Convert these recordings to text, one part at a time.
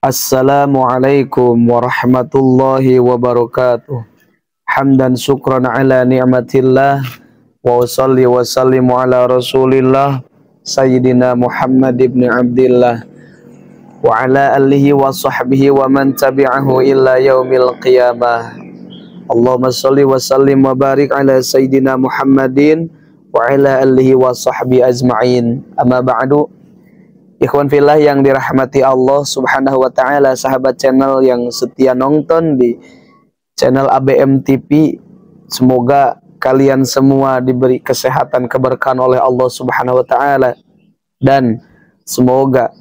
Assalamualaikum warahmatullahi wabarakatuh. Hamdan syukran ala ni'matillah wa usalli wa sallimu ala rasulillah Sayyidina Muhammad ibn Abdillah wa ala alihi wa sahbihi wa man tabi'ahu illa yaumil qiyamah. Allahumma salli wa sallim wa barik ala Sayyidina Muhammadin wa ala alihi wa sahbihi ajma'in. Amma ba'du. Ikhwan fillah yang dirahmati Allah subhanahu wa ta'ala, sahabat channel yang setia nonton di channel ABM TV, semoga kalian semua diberi kesehatan, keberkahan oleh Allah subhanahu wa ta'ala, dan semoga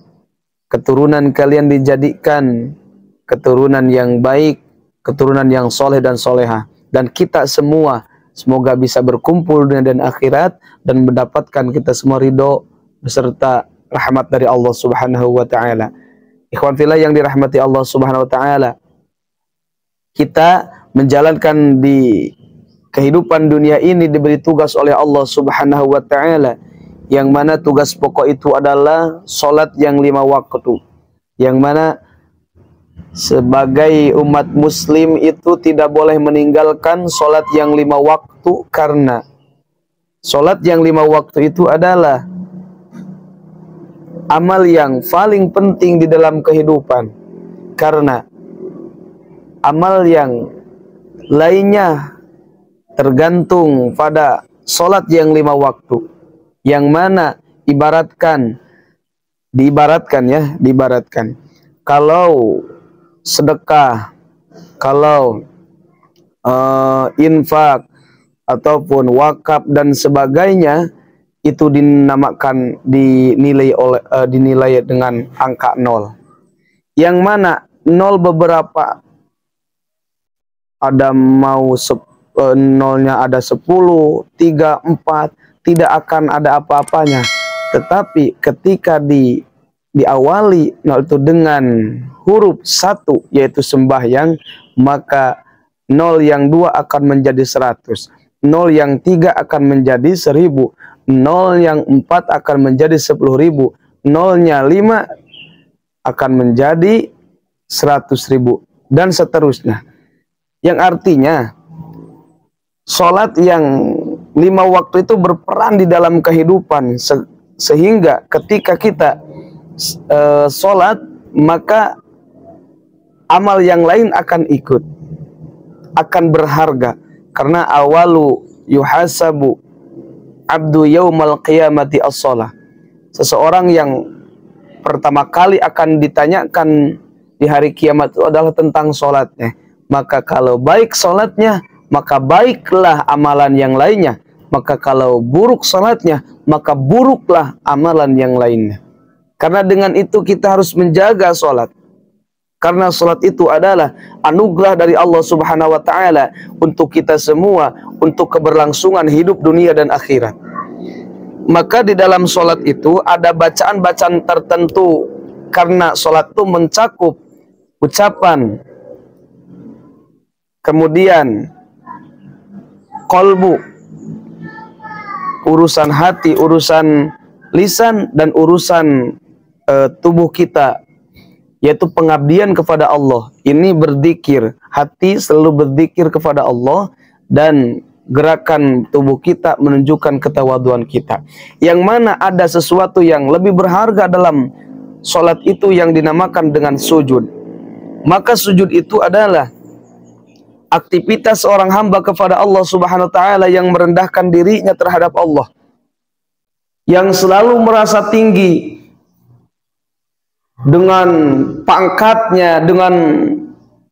keturunan kalian dijadikan keturunan yang baik, keturunan yang soleh dan soleha, dan kita semua semoga bisa berkumpul dunia dan akhirat dan mendapatkan kita semua ridho beserta rahmat dari Allah subhanahu wa ta'ala. Ikhwan fillah yang dirahmati Allah subhanahu wa ta'ala, kita menjalankan di kehidupan dunia ini diberi tugas oleh Allah subhanahu wa ta'ala, yang mana tugas pokok itu adalah sholat yang 5 waktu, yang mana sebagai umat muslim itu tidak boleh meninggalkan sholat yang 5 waktu, karena sholat yang 5 waktu itu adalah amal yang paling penting di dalam kehidupan, karena amal yang lainnya tergantung pada sholat yang 5 waktu, yang mana diibaratkan kalau sedekah, kalau infak ataupun wakaf dan sebagainya itu dinilai dengan angka 0, yang mana 0 beberapa ada nolnya ada 10, 3, 4, tidak akan ada apa-apanya. Tetapi ketika diawali 0 itu dengan huruf 1 yaitu sembahyang, maka 0 yang 2 akan menjadi 100, 0 yang 3 akan menjadi 1000, 0 yang 4 akan menjadi 10.000, 0-nya 5 akan menjadi 100.000, dan seterusnya. Yang artinya sholat yang 5 waktu itu berperan di dalam kehidupan, sehingga ketika kita sholat, maka amal yang lain akan ikut, akan berharga, karena awalu yuhasabu abdu yaumal qiyamati as-shalah. Seseorang yang pertama kali akan ditanyakan di hari kiamat itu adalah tentang sholatnya. Maka kalau baik sholatnya, maka baiklah amalan yang lainnya. Maka kalau buruk sholatnya, maka buruklah amalan yang lainnya. Karena dengan itu kita harus menjaga sholat, karena sholat itu adalah anugerah dari Allah subhanahu wa ta'ala untuk kita semua, untuk keberlangsungan hidup dunia dan akhirat. Maka di dalam sholat itu ada bacaan-bacaan tertentu, karena sholat itu mencakup ucapan, kemudian kolbu, urusan hati, urusan lisan, dan urusan tubuh kita, yaitu pengabdian kepada Allah. Ini berzikir, hati selalu berzikir kepada Allah, dan gerakan tubuh kita menunjukkan ketawaduan kita. Yang mana ada sesuatu yang lebih berharga dalam sholat itu yang dinamakan dengan sujud. Maka sujud itu adalah aktivitas seorang hamba kepada Allah subhanahu wa ta'ala yang merendahkan dirinya terhadap Allah, yang selalu merasa tinggi dengan pangkatnya, dengan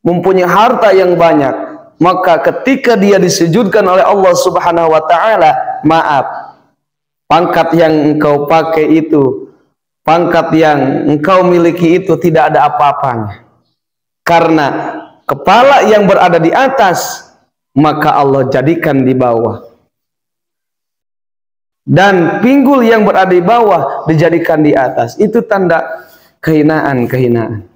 mempunyai harta yang banyak. Maka ketika dia disujudkan oleh Allah subhanahu wa ta'ala, maaf, pangkat yang engkau pakai itu, pangkat yang engkau miliki itu tidak ada apa-apanya, karena kepala yang berada di atas, maka Allah jadikan di bawah, dan pinggul yang berada di bawah dijadikan di atas. Itu tanda kehinaan.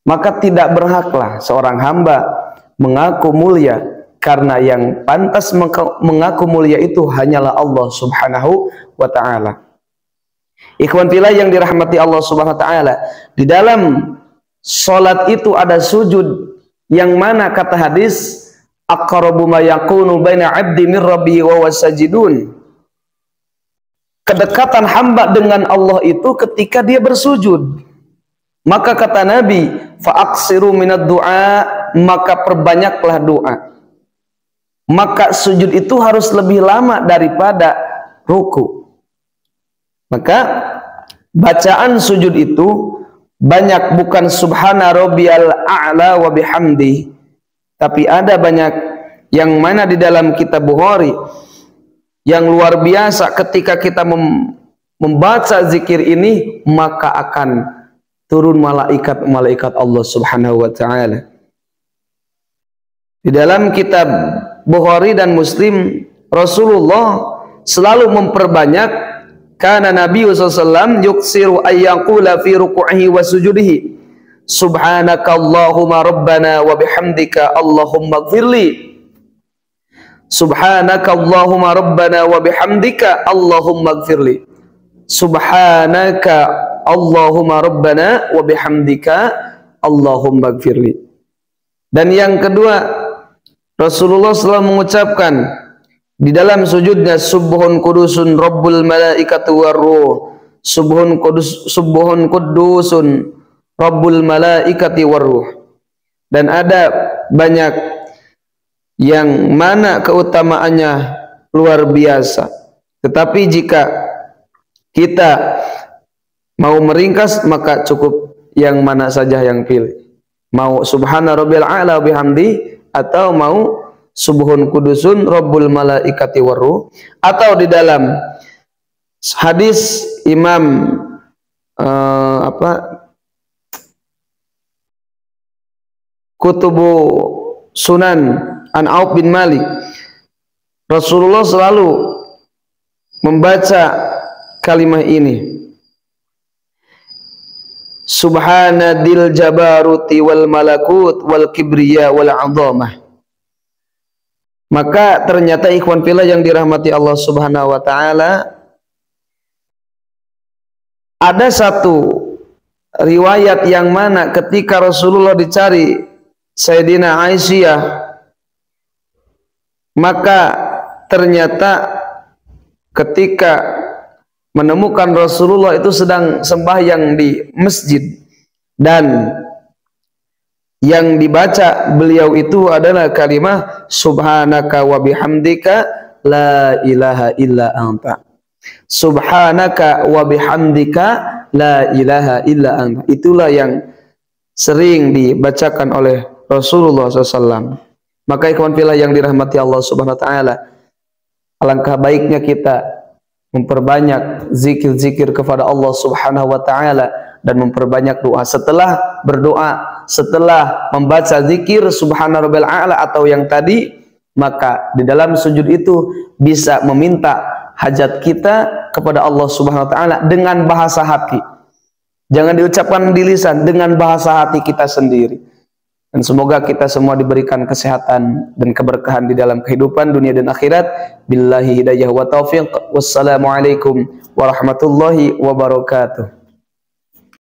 Maka tidak berhaklah seorang hamba mengaku mulia, karena yang pantas mengaku mulia itu hanyalah Allah subhanahu wa ta'ala. Ikhwan fillah yang dirahmati Allah subhanahu wa ta'ala, di dalam Salat itu ada sujud yang mana kata hadis aqrabu ma yakunu baina 'abdi min rabbihi wa huwa sajidun. Kedekatan hamba dengan Allah itu ketika dia bersujud. Maka kata Nabi, fa'aksiru minad du'a, maka perbanyaklah doa. Maka sujud itu harus lebih lama daripada ruku. Maka bacaan sujud itu banyak, bukan subhana rabbiyal a'la wa bihamdi, tapi ada banyak yang mana di dalam kitab Bukhari yang luar biasa. Ketika kita membaca zikir ini, maka akan turun malaikat Allah subhanahu wa ta'ala. Di dalam kitab Bukhari dan Muslim, Rasulullah selalu memperbanyak, karena Nabi SAW yuksiru ayyaqula fi ruku'ihi wa sujudihi subhanakallahumma rabbana wa bihamdika Allahumma gfirli, subhanakallahumma rabbana wa bihamdika Allahumma gfirli, subhanaka Allahumma rabbana wa bihamdika Allahumma gfirli. Dan yang kedua, Rasulullah selalu mengucapkan di dalam sujudnya, subhun kudusun rabbul malaikati warruh, subhun kudusun rabbul malaikati warruh. Dan ada banyak yang mana keutamaannya luar biasa. Tetapi jika kita mau meringkas, maka cukup yang mana saja yang pilih. Mau subhana rabbil a'la bihamdi, atau mau subhun kudusun rabbul malaikati warruh, atau di dalam hadis Imam Kutubu Sunan an Auf bin Malik, Rasulullah selalu membaca kalimat ini, subhana dil jabaruti wal malakut wal kibriya wal azamah. Maka ternyata ikhwan fillah yang dirahmati Allah subhanahu wa ta'ala, ada satu riwayat yang mana ketika Rasulullah dicari Sayyidina Aisyah, maka ternyata ketika menemukan Rasulullah itu sedang sembahyang di masjid, dan yang dibaca beliau itu adalah kalimat subhanaka wa bihamdika la ilaha illa anta, subhanaka wa bihamdika la ilaha illa anta. Itulah yang sering dibacakan oleh Rasulullah SAW. Maka ikhwan fillah yang dirahmati Allah subhanahu wa ta'ala, alangkah baiknya kita memperbanyak zikir-zikir kepada Allah subhanahu wa ta'ala, dan memperbanyak doa. Setelah berdoa, setelah membaca zikir subhana rabbil a'la atau yang tadi, maka di dalam sujud itu bisa meminta hajat kita kepada Allah subhanahu wa ta'ala dengan bahasa hati. Jangan diucapkan di lisan, dengan bahasa hati kita sendiri. Dan semoga kita semua diberikan kesehatan dan keberkahan di dalam kehidupan dunia dan akhirat. Billahi hidayah wa taufiq. Wassalamualaikum warahmatullahi wabarakatuh.